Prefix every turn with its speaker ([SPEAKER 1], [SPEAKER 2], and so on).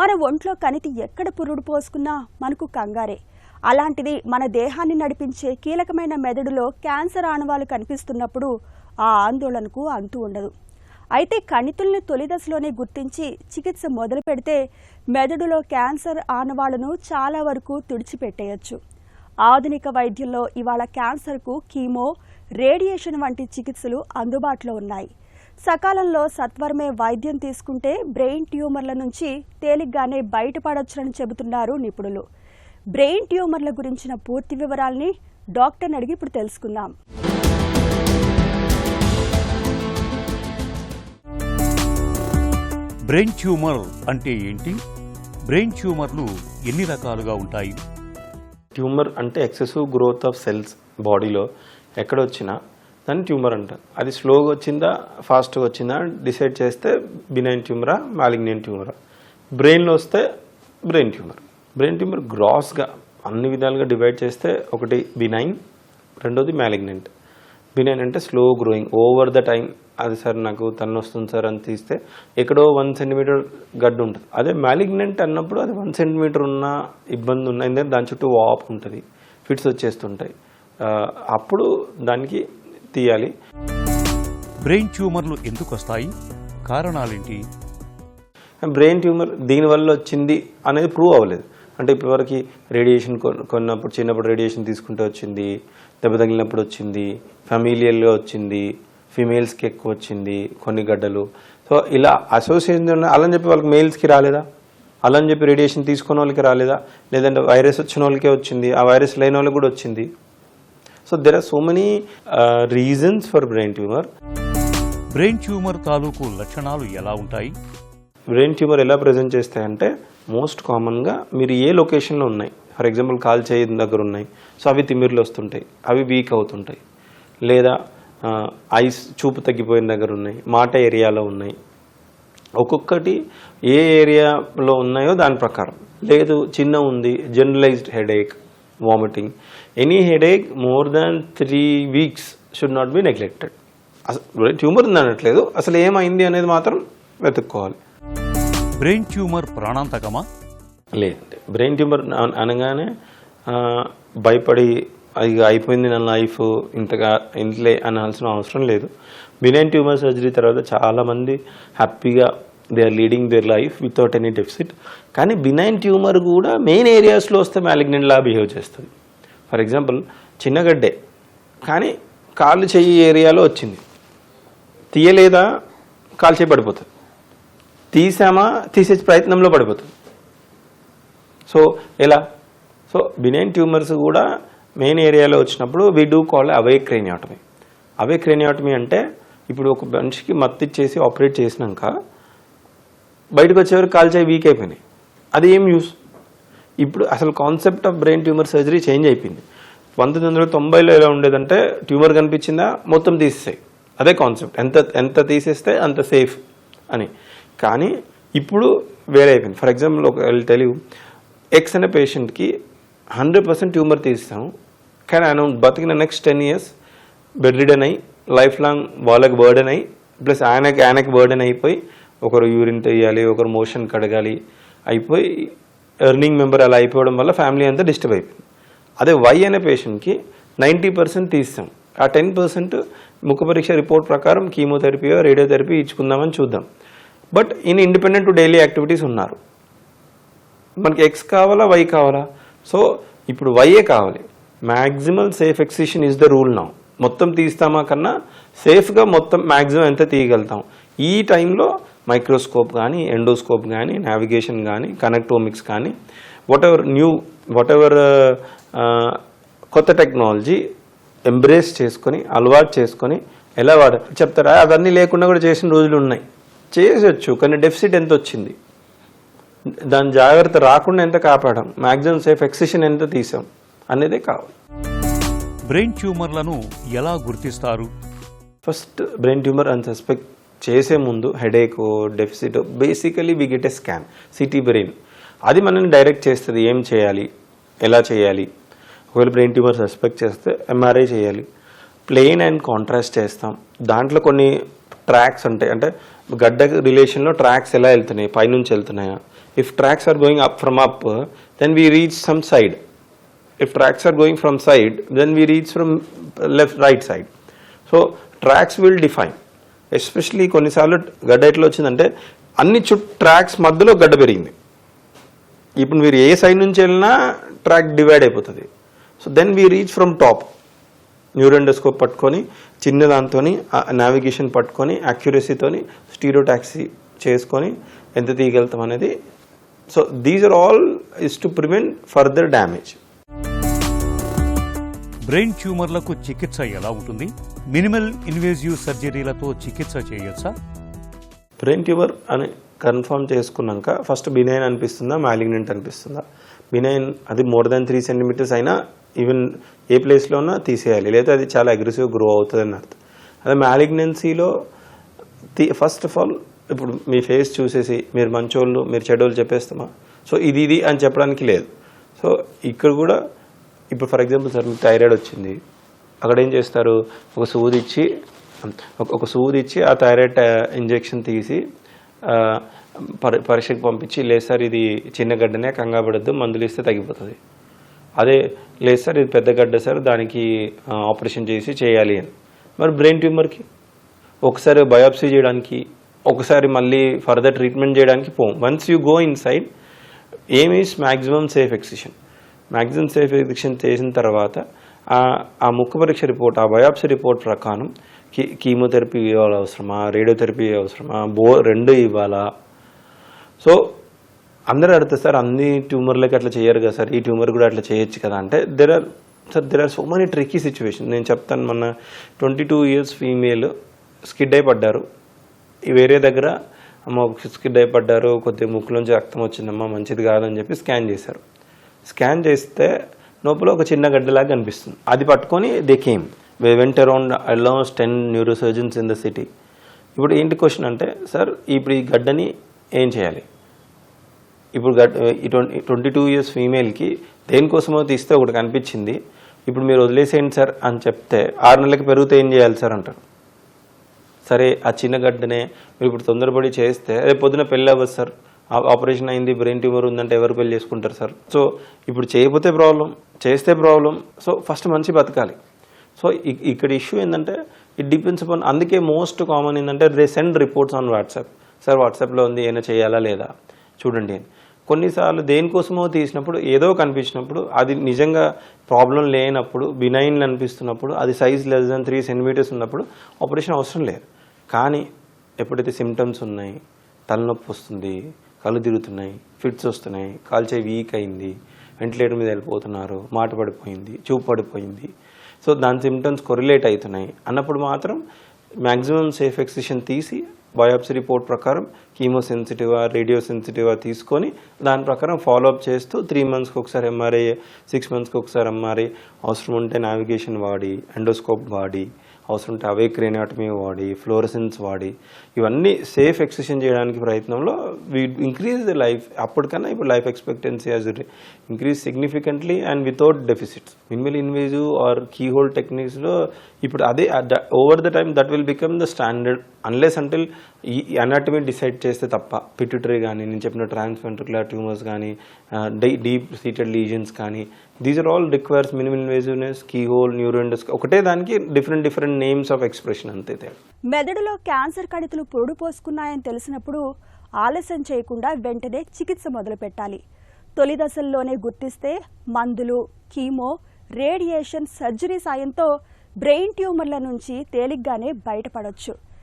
[SPEAKER 1] మన ఒంట్లో కణితి ఎక్కడ పురుడు పోసుకున్నా మనకు కంగారే. అలాంటిది మన దేహాన్ని నడిపించే కీలకమైన మెదడులో క్యాన్సర్ ఆనవాలు కనిపిస్తున్నప్పుడు ఆ ఆందోళనకు అంతు ఉండదు. అయితే కణితుల్ని తొలి దశలోనే గుర్తించి చికిత్స మొదలు పెడితే మెదడులో క్యాన్సర్ ఆనవాళ్లను చాలా వరకు తుడిచిపెట్టేయచ్చు. ఆధునిక వైద్యంలో ఇవాళ క్యాన్సర్కు కీమో, రేడియేషన్ వంటి చికిత్సలు అందుబాటులో ఉన్నాయి. సకాలంలో సత్వరమే వైద్యం తీసుకుంటే బ్రెయిన్ ట్యూమర్ల నుంచి తేలిగ్గానే బయటపడొచ్చని చెబుతున్నారు నిపుణులు. బ్రెయిన్ ట్యూమర్ల గురించిన పూర్తి వివరాల్ని డాక్టర్ని అడిగి ఇప్పుడు తెలుసుకుందాం.
[SPEAKER 2] బ్రెయిన్ ట్యూమర్ అంటే ఏంటి? బ్రెయిన్ ట్యూమర్లు ఎన్ని రకాలుగా ఉంటాయి?
[SPEAKER 3] ట్యూమర్ అంటే ఎక్సెసివ్ గ్రోత్ ఆఫ్ సెల్స్ బాడీలో ఎక్కడ వచ్చినా దాన్ని ట్యూమర్ అంటారు. అది స్లోగా వచ్చిందా ఫాస్ట్గా వచ్చిందా డిసైడ్ చేస్తే బినైన్ ట్యూమరా మ్యాలిగ్నెంట్ ట్యూమరా. బ్రెయిన్లో వస్తే బ్రెయిన్ ట్యూమర్. బ్రెయిన్ ట్యూమర్ గ్రాస్గా అన్ని విధాలుగా డివైడ్ చేస్తే ఒకటి బినైన్, రెండోది మ్యాలిగ్నెంట్. బినైన్ అంటే slow growing over the time. అది సార్ నాకు తను వస్తుంది సార్ అని తీస్తే ఎక్కడో 1 సెంటీమీటర్ గడ్డు ఉంటుంది. అదే మ్యాలిగ్నెంట్ అన్నప్పుడు అది 1 సెంటీమీటర్ ఉన్న ఇబ్బంది ఉన్న ఎందుకంటే దాని చుట్టూ వాపు ఉంటుంది, ఫిట్స్ వచ్చేస్తుంటాయి. అప్పుడు దానికి తీయాలి.
[SPEAKER 2] బ్రెయిన్ ట్యూమర్లు ఎందుకు వస్తాయి? కారణాలేంటి?
[SPEAKER 3] బ్రెయిన్ ట్యూమర్ దీనివల్ల వచ్చింది అనేది ప్రూవ్ అవ్వలేదు. అంటే ఇప్పటివరకు రేడియేషన్ కొన్నప్పుడు చిన్నప్పుడు రేడియేషన్ తీసుకుంటే వచ్చింది, దెబ్బ తగిలినప్పుడు వచ్చింది, ఫ్యామిలియల్గా వచ్చింది, ఫీమేల్స్కి ఎక్కువ వచ్చింది కొన్ని గడ్డలు. సో ఇలా అసోసియేషన్ అలా అని చెప్పి వాళ్ళకి మేల్స్కి రాలేదా? అలా అని చెప్పి రేడియేషన్ తీసుకున్న వాళ్ళకి రాలేదా? లేదంటే వైరస్ వచ్చిన వాళ్ళకే వచ్చింది, ఆ వైరస్ లేని వాళ్ళకి కూడా వచ్చింది. So there are so many reasons for brain tumour.
[SPEAKER 2] Brain tumour తాలూకు లక్షణాలు ఎలా ఉంటాయి?
[SPEAKER 3] బ్రెయిన్ ట్యూమర్ ఎలా ప్రజెంట్ చేస్తాయంటే మోస్ట్ కామన్గా మీరు ఏ లొకేషన్లో ఉన్నాయి, ఫర్ ఎగ్జాంపుల్ కాల్ చేయి దగ్గర ఉన్నాయి, సో అవి తిమ్మిర్లు వస్తుంటాయి, అవి వీక్ అవుతుంటాయి. లేదా ఐస్ చూపు తగ్గిపోయిన దగ్గర ఉన్నాయి, మాట ఏరియాలో ఉన్నాయి. ఒక్కొక్కటి ఏ ఏరియాలో ఉన్నాయో దాని ప్రకారం. లేదు చిన్న ఉంది, generalized headache, vomiting. Any headache more than 3 weeks should not be neglected. అసలు ట్యూమర్ ఉంది అనట్లేదు, అసలు ఏమైంది అనేది మాత్రం వెతుక్కోవాలి.
[SPEAKER 2] బ్రెయిన్ ట్యూమర్ ప్రాణాంతకమా?
[SPEAKER 3] లేదండి. బ్రెయిన్ ట్యూమర్ అనగానే భయపడి అది అయిపోయింది నా లైఫ్ ఇంట్లే అనాల్సిన అవసరం లేదు. బినైన్ ట్యూమర్ సర్జరీ తర్వాత చాలామంది హ్యాపీగా they are leading their life without any deficit. కానీ బినైన్ ట్యూమర్ కూడా మెయిన్ ఏరియాస్లో వస్తే మ్యాలిగ్నెంట్ లా బిహేవ్ చేస్తుంది. ఫర్ ఎగ్జాంపుల్ చిన్నగడ్డే కానీ కాళ్ళు చెయ్యి ఏరియాలో వచ్చింది, తీయలేదా కాలు చేయి పడిపోతుంది, తీసామా తీసే ప్రయత్నంలో పడిపోతుంది. సో ఎలా? సో బినైన్ ట్యూమర్స్ కూడా మెయిన్ ఏరియాలో వచ్చినప్పుడు we do call away craniotomy. Away craniotomy అంటే ఇప్పుడు ఒక మనిషికి మత్తు ఇచ్చేసి ఆపరేట్ చేసినాక బయటకు వచ్చేవరకు కాల్ చేయి వీక్ అయిపోయినాయి, అది ఏం యూస్? ఇప్పుడు అసలు concept of brain tumour surgery change అయిపోయింది. 1990లో ఎలా ఉండేదంటే ట్యూమర్ కనిపించిందా మొత్తం తీసేసాయి, అదే కాన్సెప్ట్. ఎంత తీసేస్తే అంత సేఫ్ అని. కానీ ఇప్పుడు వేరే అయిపోయింది. ఫర్ ఎగ్జాంపుల్ ఒక తెలియదు, ఎక్స్ అనే పేషెంట్కి 100% ట్యూమర్ తీస్తాము, కానీ ఆయన బతికిన నెక్స్ట్ 10 years బెడ్ రిడన్ అయ్యి లైఫ్ లాంగ్ వాళ్ళకి బర్డెన్ అయ్యి ప్లస్ ఆయనకి బర్డెన్ అయిపోయి ఒకరు యూరిన్ తీయాలి, ఒకరు మోషన్ కడగాలి అయిపోయి ఎర్నింగ్ మెంబర్ అలా అయిపోవడం వల్ల ఫ్యామిలీ అంతా డిస్టర్బ్ అయిపోయింది. అదే వై అనే పేషెంట్కి 90% తీస్తాం, ఆ 10% ముఖ పరీక్ష రిపోర్ట్ ప్రకారం కీమోథెరపీయో రేడియోథెరపీ ఇచ్చుకుందామని చూద్దాం. బట్ ఈయన ఇండిపెండెంట్ టు డైలీ యాక్టివిటీస్ ఉన్నారు. మనకి ఎక్స్ కావాలా వై కావాలా? సో ఇప్పుడు వైఏ కావాలి. Maximal safe excision is the rule now. మొత్తం తీస్తామా కన్నా సేఫ్గా మొత్తం మ్యాక్సిమం ఎంత తీయగలుగుతాం. ఈ టైంలో మైక్రోస్కోప్ కానీ, ఎండోస్కోప్ కానీ, నావిగేషన్ కానీ, కనెక్టోమిక్స్ కానీ, వాట్ ఎవర్ కొత్త టెక్నాలజీ ఎంబ్రేస్ చేసుకొని అలవాటు చేసుకొని ఎలా చెప్తారా? అవన్నీ లేకుండా కూడా చేసిన రోజులు ఉన్నాయి. చేయవచ్చు, కానీ డెఫిసిట్ ఎంత వచ్చింది, దాని జాగ్రత్త రాకుండా ఎంత కాపాడాం, మ్యాక్సిమం సేఫ్ ఎక్సిషన్ ఎంత తీసాం అనేదే కావాలి.
[SPEAKER 2] బ్రెయిన్ ట్యూమర్లను ఎలా గుర్తిస్తారు?
[SPEAKER 3] ఫస్ట్ బ్రెయిన్ ట్యూమర్ అని సస్పెక్ట్ చేసే ముందు headache, deficit, basically we get a scan, CT brain. అది మనల్ని డైరెక్ట్ చేస్తుంది ఏం చేయాలి, ఎలా చేయాలి. ఒకవేళ బ్రెయిన్ ట్యూమర్ సస్పెక్ట్ చేస్తే ఎంఆర్ఐ చేయాలి. ప్లెయిన్ అండ్ కాంట్రాస్ట్ చేస్తాం. దాంట్లో కొన్ని ట్రాక్స్ ఉంటాయి, అంటే గడ్డ రిలేషన్లో ట్రాక్స్ ఎలా వెళ్తున్నాయి, పైనుంచి వెళ్తున్నాయా, If tracks are going up from up, then we reach some side. If tracks are going from side, then we reach from left right side. So tracks will define. Especially కొన్నిసార్లు గడ్డ ఎట్లా వచ్చిందంటే అన్ని tracks మధ్యలో గడ్డ పెరిగింది. ఇప్పుడు మీరు ఏ సైడ్ నుంచి వెళ్ళినా ట్రాక్ డివైడ్ అయిపోతుంది. So then we reach from top, neuroendoscope పట్టుకొని చిన్న దాంతో నావిగేషన్ పట్టుకొని యాక్యురసీతోని స్టీరియో టాక్సీ చేసుకొని ఎంత తీయగలుగుతాం అనేది. So these are all is to prevent further damage.
[SPEAKER 2] Brain ట్యూమర్లకు చికిత్స ఎలా ఉంటుంది? మినిమల్ ఇన్వేజివ్ సర్జరీలతో చికిత్స చేయొచ్చా?
[SPEAKER 3] బ్రెయిన్ ట్యూమర్ అని కన్ఫర్మ్ చేసుకున్నాక ఫస్ట్ బినైన్ అనిపిస్తుందా, మ్యాలిగ్నెంట్ అనిపిస్తుందా? బినైన్ అది మోర్ దాన్ 3 సెంటీమీటర్స్ అయినా ఈవెన్ ఏ ప్లేస్లో ఉన్నా తీసేయాలి, లేదా అది చాలా అగ్రెసివ్ గ్రో అవుతుంది అని అర్థం. అదే మ్యాలిగ్నెన్సీలో ఫస్ట్ ఆఫ్ ఆల్ ఇప్పుడు మీ ఫేస్ చూసేసి మీరు మంచోళ్ళు మీరు చెడ్డోళ్ళు చెప్పేస్తామా? సో ఇది అని చెప్పడానికి లేదు. సో ఇక్కడ కూడా ఇప్పుడు ఫర్ ఎగ్జాంపుల్ సార్ మీకు థైరాయిడ్ వచ్చింది, అక్కడ ఏం చేస్తారు, ఒక సూది ఇచ్చి ఆ థైరాయిడ్ ఇంజెక్షన్ తీసి పరీక్షకు పంపించి, లేదు సార్ ఇది చిన్న గడ్డనే కంగాపడద్దు మందులు ఇస్తే తగ్గిపోతుంది. అదే లేదు సార్ ఇది పెద్ద గడ్డ సార్ దానికి ఆపరేషన్ చేయాలి అని. మరి బ్రెయిన్ ట్యూమర్కి ఒకసారి బయాప్సీ చేయడానికి, ఒకసారి మళ్ళీ ఫర్దర్ ట్రీట్మెంట్ చేయడానికి పోం. Once you go inside aim is maximum safe excision. Maximum safe excision చేసిన తర్వాత ఆ ముక్కు పరీక్ష రిపోర్ట్, ఆ బయాప్సీ రిపోర్ట్ ప్రకారం కీమోథెరపీ ఇవ్వాలి అవసరమా, రేడియోథెరపీ అవసరమా, రెండు ఇవ్వాలా? సో అందరూ అడుగుతారు సార్ అన్ని ట్యూమర్లకి అట్లా చేయరు కదా సార్, ఈ ట్యూమర్ కూడా అట్లా చేయొచ్చు కదా అంటే there are so many tricky situation. నేను చెప్తాను, మొన్న 22 years ఫీమేల్ స్కిడ్ అయి పడ్డారు వేరే దగ్గర. అమ్మ స్కిడ్ అయి పడ్డారు, కొద్దిగా ముక్కులోంచి రక్తం వచ్చిందమ్మా మంచిది కాదని చెప్పి స్కాన్ చేశారు. స్కాన్ చేస్తే లోపల ఒక చిన్న గడ్డలాగా కనిపిస్తుంది. అది పట్టుకొని they came went around almost 10 neurosurgeons in the city. ఇప్పుడు ఏంటి క్వశ్చన్ అంటే, సార్ ఇప్పుడు ఈ గడ్డని ఏం చేయాలి? ఇప్పుడు 22 years ఫీమేల్కి దేనికోసమో తీస్తే ఒకటి కనిపించింది, ఇప్పుడు మీరు వదిలేసేయండి సార్ అని చెప్తే 6 నెలలకి పెరిగితే ఏం చేయాలి సార్ అంటారు. సరే ఆ చిన్న గడ్డనే మీరు ఇప్పుడు తొందరపడి చేస్తే రేపు పొద్దున పెళ్ళి అవ్వదు సార్, ఆపరేషన్ అయింది బ్రెయిన్ ట్యూమర్ ఉందంటే ఎవరు పెళ్లి చేసుకుంటారు సార్. సో ఇప్పుడు చేయకపోతే ప్రాబ్లం, చేస్తే ప్రాబ్లం. సో ఫస్ట్ మనిషి బతకాలి. సో ఇక్కడ ఇష్యూ ఏంటంటే ఇట్ డిపెండ్స్ అపాన్, అందుకే మోస్ట్ కామన్ ఏంటంటే they send reports on WhatsApp. Sir వాట్సాప్లో ఉంది ఏమైనా చేయాలా లేదా చూడండి అని. కొన్నిసార్లు దేనికోసమో తీసినప్పుడు ఏదో కనిపించినప్పుడు అది నిజంగా ప్రాబ్లం లేనప్పుడు, బినైన్ అనిపిస్తున్నప్పుడు, అది సైజ్ లెస్ దాన్ 3 centimeters ఉన్నప్పుడు ఆపరేషన్ అవసరం లేదు. కానీ ఎప్పుడైతే సిమ్టమ్స్ ఉన్నాయి, తలనొప్పి వస్తుంది, కళ్ళు తిరుగుతున్నాయి, ఫిట్స్ వస్తున్నాయి, కాల్చేయి వీక్ అయింది, వెంటిలేటర్ మీద వెళ్ళిపోతున్నారు, మాట పడిపోయింది, చూపు పడిపోయింది, సో దాని సిమ్టమ్స్ కొరిలేట్ అవుతున్నాయి అన్నప్పుడు మాత్రం మ్యాక్సిమం సేఫ్ ఎక్సిషన్ తీసి బయాప్సీ రిపోర్ట్ ప్రకారం కీమో సెన్సిటివా రేడియో సెన్సిటివా తీసుకొని దాని ప్రకారం ఫాలోఅప్ చేస్తూ 3 monthsకి ఒకసారి ఎంఆర్ఐ, 6 monthsకి ఒకసారి ఎంఆర్ఐ, అవసరం ఉంటే నావిగేషన్ వాడి, ఎండోస్కోప్ వాడి, అవసరం ఉంటే అవే క్రేనియాటమీ వాడి, ఫ్లోరసెన్స్ వాడి, ఇవన్నీ సేఫ్ ఎక్సిషన్ చేయడానికి ప్రయత్నంలో వీ ఇంక్రీజ్ ద లైఫ్. అప్పటికన్నా ఇప్పుడు life expectancy has increase significantly and without deficits. Minimal invasive or key hole టెక్నిక్స్లో ఇప్పుడు అదే over the time that will become the standard unless until ఈ అనాటమీ డిసైడ్ చేస్తే తప్ప. పిట్యూటరీ కానీ, నేను చెప్పిన ట్రాన్స్వెంట్రికులర్ ట్యూమర్స్ కానీ, డీప్ సీటెడ్ లీజన్స్ కానీ, దీస్ ఆర్ ఆల్ రిక్వైర్స్ మినిమల్ ఇన్వేజివ్నెస్, కీ హోల్, న్యూరోఎండోస్కోపీ, ఒకటే దానికి డిఫరెంట్ నేమ్స్ ఆఫ్ ఎక్స్ప్రెషన్ అంతే.
[SPEAKER 1] మెదడులో క్యాన్సర్ కణితులు పురుడు పోసుకున్నాయని తెలిసినప్పుడు ఆలస్యం చేయకుండా వెంటనే చికిత్స మొదలు పెట్టాలి. తొలి దశల్లోనే గుర్తిస్తే మందులు, కీమో, రేడియేషన్, సర్జరీ సాయంతో బ్రెయిన్ ట్యూమర్ల నుంచి తేలిగ్గానే బయటపడొచ్చు.